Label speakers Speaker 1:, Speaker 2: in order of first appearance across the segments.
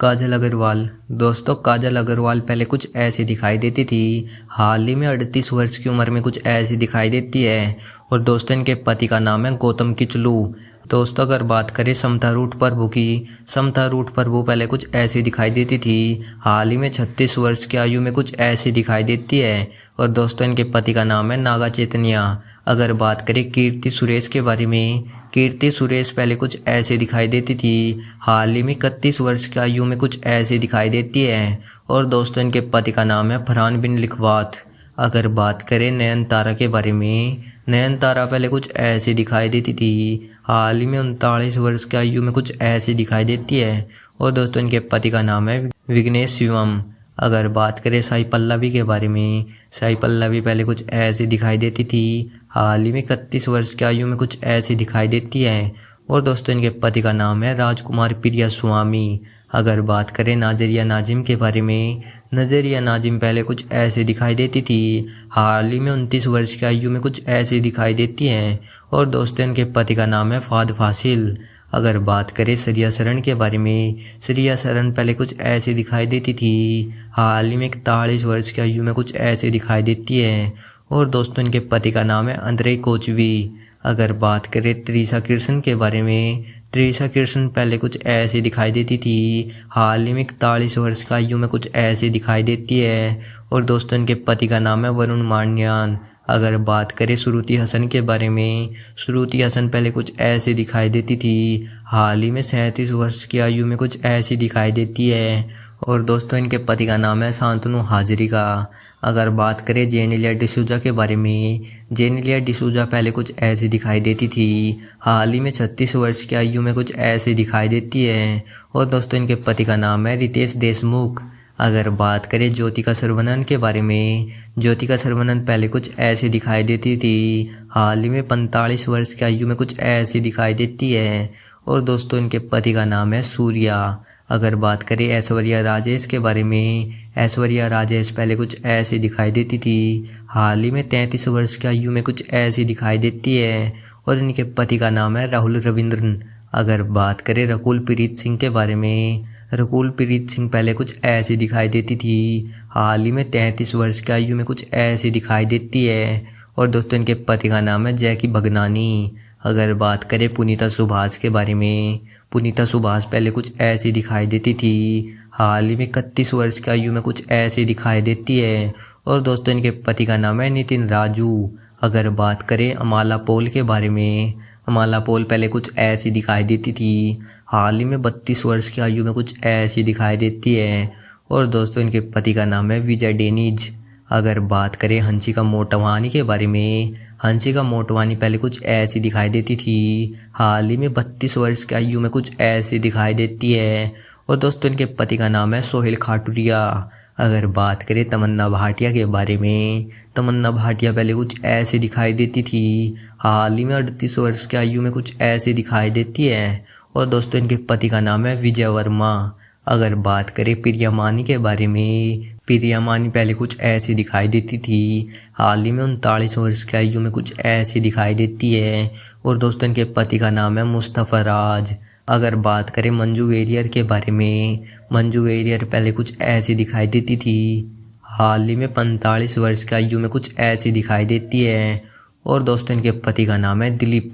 Speaker 1: काजल अग्रवाल। दोस्तों, काजल अग्रवाल पहले कुछ ऐसी दिखाई देती थी, हाल ही में 38 वर्ष की उम्र में कुछ ऐसी दिखाई देती है। और दोस्तों, इनके पति का नाम है गौतम किचलू। दोस्तों, अगर बात करें समता रूठ प्रभु की, समता रूठ प्रभु पहले कुछ ऐसी दिखाई देती थी, हाल ही में 36 वर्ष की आयु में कुछ ऐसी दिखाई देती है। और दोस्तों, इनके पति का नाम है नागा चैतन्या। अगर बात करें कीर्ति सुरेश के बारे में, कीर्ति सुरेश पहले कुछ ऐसे दिखाई देती थी, हाल ही में 31 वर्ष की आयु में कुछ ऐसे दिखाई देती है। और दोस्तों, इनके पति का नाम है फरहान बिन लिखवात। अगर बात करें नयनतारा के बारे में, नयनतारा पहले कुछ ऐसे दिखाई देती थी, हाल ही में 39 वर्ष की आयु में कुछ ऐसे दिखाई देती है। और दोस्तों, इनके पति का नाम है विघ्नेश शिवम। अगर बात करें साई पल्लवी के बारे में, साई पल्लवी पहले कुछ ऐसी दिखाई देती थी, हाल ही में 31 वर्ष की आयु में कुछ ऐसी दिखाई देती है। और दोस्तों, इनके पति का नाम है राजकुमार प्रिया स्वामी। अगर बात करें नाजरिया नाजिम के बारे में, नजरिया नाजिम पहले कुछ ऐसे दिखाई देती थी, हाल ही में 29 वर्ष की आयु में कुछ ऐसी दिखाई देती हैं। और दोस्तों, इनके पति का नाम है फाद फासिल। अगर बात करें श्रेया शरण के बारे में, श्रेया शरण पहले कुछ ऐसे दिखाई देती थी, हाल ही में 41 वर्ष की आयु में कुछ ऐसे दिखाई देती है। और दोस्तों, इनके पति का नाम है अंद्रे कोचवी। अगर बात करें त्रिशा कृष्ण के बारे में, त्रिशा कृष्ण पहले कुछ ऐसी दिखाई देती थी, हाल ही में 41 वर्ष की आयु में कुछ ऐसी दिखाई देती है। और दोस्तों, इनके पति का नाम है वरुण मान्यान। अगर बात करें श्रुति हसन के बारे में, श्रुति हसन पहले कुछ ऐसी दिखाई देती थी, हाल ही में 37 वर्ष की आयु में कुछ ऐसी दिखाई देती है। और दोस्तों, इनके पति का नाम है शांतनु हाजरिका। अगर बात करें जेनेलिया डिसूजा के बारे में, जेनेलिया डिसूजा पहले कुछ ऐसी दिखाई देती थी, हाल ही में 36 वर्ष की आयु में कुछ ऐसी दिखाई देती है। और दोस्तों, इनके पति का नाम है रितेश देशमुख। अगर बात करें ज्योतिका सरवनन के बारे में, ज्योतिका सरवनन पहले कुछ ऐसी दिखाई देती थी, हाल ही में 45 वर्ष की आयु में कुछ ऐसी दिखाई देती है। और दोस्तों, इनके पति का नाम है सूर्या। अगर बात करें ऐश्वर्या राजेश के बारे में, ऐश्वर्या राजेश पहले कुछ ऐसी दिखाई देती थी, हाल ही में 33 वर्ष की आयु में कुछ ऐसी दिखाई देती है। और इनके पति का नाम है राहुल रविंद्रन। अगर बात करें रकुल प्रीत सिंह के बारे में, रकुल प्रीत सिंह पहले कुछ ऐसी दिखाई देती थी, हाल ही में 33 वर्ष की आयु में कुछ ऐसी दिखाई देती है। और दोस्तों, इनके पति का नाम है जैकी भगनानी। अगर बात करें पुनीता सुभाष के बारे में, पुनीता सुभाष पहले कुछ ऐसी दिखाई देती थी, हाल ही में 31 वर्ष की आयु में कुछ ऐसी दिखाई देती है। और दोस्तों, इनके पति का नाम है नितिन राजू। अगर बात करें अमाला पॉल के बारे में, अमाला पॉल पहले कुछ ऐसी दिखाई देती थी, हाल ही में 32 वर्ष की आयु में कुछ ऐसी दिखाई देती है। और दोस्तों, इनके पति का नाम है विजय डेनिज। अगर बात करें हंसिका मोटवानी के बारे में, हंसिका मोटवानी पहले कुछ ऐसी दिखाई देती थी, हाल ही में 32 वर्ष की आयु में कुछ ऐसी दिखाई देती है। और दोस्तों, इनके पति का नाम है सोहेल खाटूरिया। अगर बात करें तमन्ना भाटिया के बारे में, तमन्ना भाटिया पहले कुछ ऐसी दिखाई देती थी, हाल ही में 38 वर्ष की आयु में कुछ ऐसी दिखाई देती है। और दोस्तों, इनके पति का नाम है विजय वर्मा। अगर बात करें प्रिया मानी के बारे में, प्रिया मानी पहले कुछ ऐसी दिखाई देती थी, हाल ही में 39 वर्ष की आयु में कुछ ऐसी दिखाई देती है। और दोस्तों, इनके पति का नाम है मुस्तफ़ा राज। अगर बात करें मंजू वेरियर के बारे में, मंजू वेरियर पहले कुछ ऐसी दिखाई देती थी, हाल ही में 45 वर्ष की आयु में कुछ ऐसी दिखाई देती है। और दोस्तों, इनके पति का नाम है दिलीप।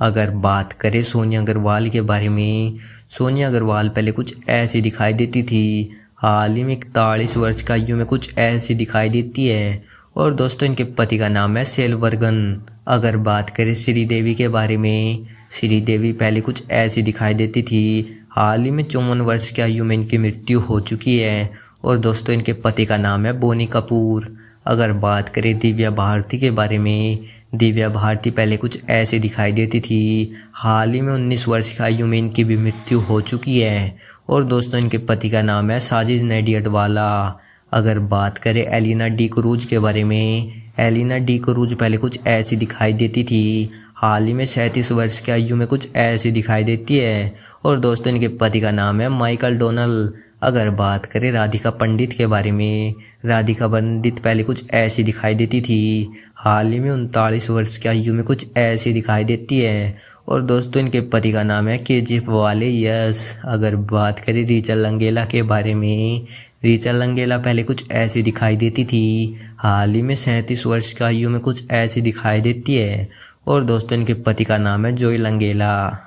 Speaker 1: अगर बात करें सोनिया अग्रवाल के बारे में, सोनिया अग्रवाल पहले कुछ ऐसी दिखाई देती थी, हाल ही में 41 वर्ष की आयु में कुछ ऐसी दिखाई देती है। और दोस्तों, इनके पति का नाम है सेलवर्गन। अगर बात करें श्रीदेवी के बारे में, श्रीदेवी पहले कुछ ऐसी दिखाई देती थी, हाल ही में 54 वर्ष की आयु में इनकी मृत्यु हो चुकी है। और दोस्तों, इनके पति का नाम है बोनी कपूर। अगर बात करें दिव्या भारती के बारे में, दिव्या भारती पहले कुछ ऐसे दिखाई देती थी, हाल ही में 19 वर्ष की आयु में इनकी भी मृत्यु हो चुकी है। और दोस्तों, इनके पति का नाम है साजिद नेडियाडवाला। अगर बात करें एलिना डी क्रूज के बारे में, एलिना डी क्रूज पहले कुछ ऐसी दिखाई देती थी, हाल ही में 37 वर्ष की आयु में कुछ ऐसी दिखाई देती है। और दोस्तों, इनके पति का नाम है माइकल डोनल। अगर बात करें राधिका पंडित के बारे में, राधिका पंडित पहले कुछ ऐसी दिखाई देती थी, हाल ही में 39 वर्ष की आयु में कुछ ऐसी दिखाई देती है। और दोस्तों इनके पति का नाम है केजीएफ वाले यश। अगर बात करें रीचा लंगेला के बारे में, रीचा लंगेला पहले कुछ ऐसी दिखाई देती थी, हाल ही में 37 वर्ष की आयु में कुछ ऐसी दिखाई देती है। और दोस्तों इनके पति का नाम है जॉय लंगेला।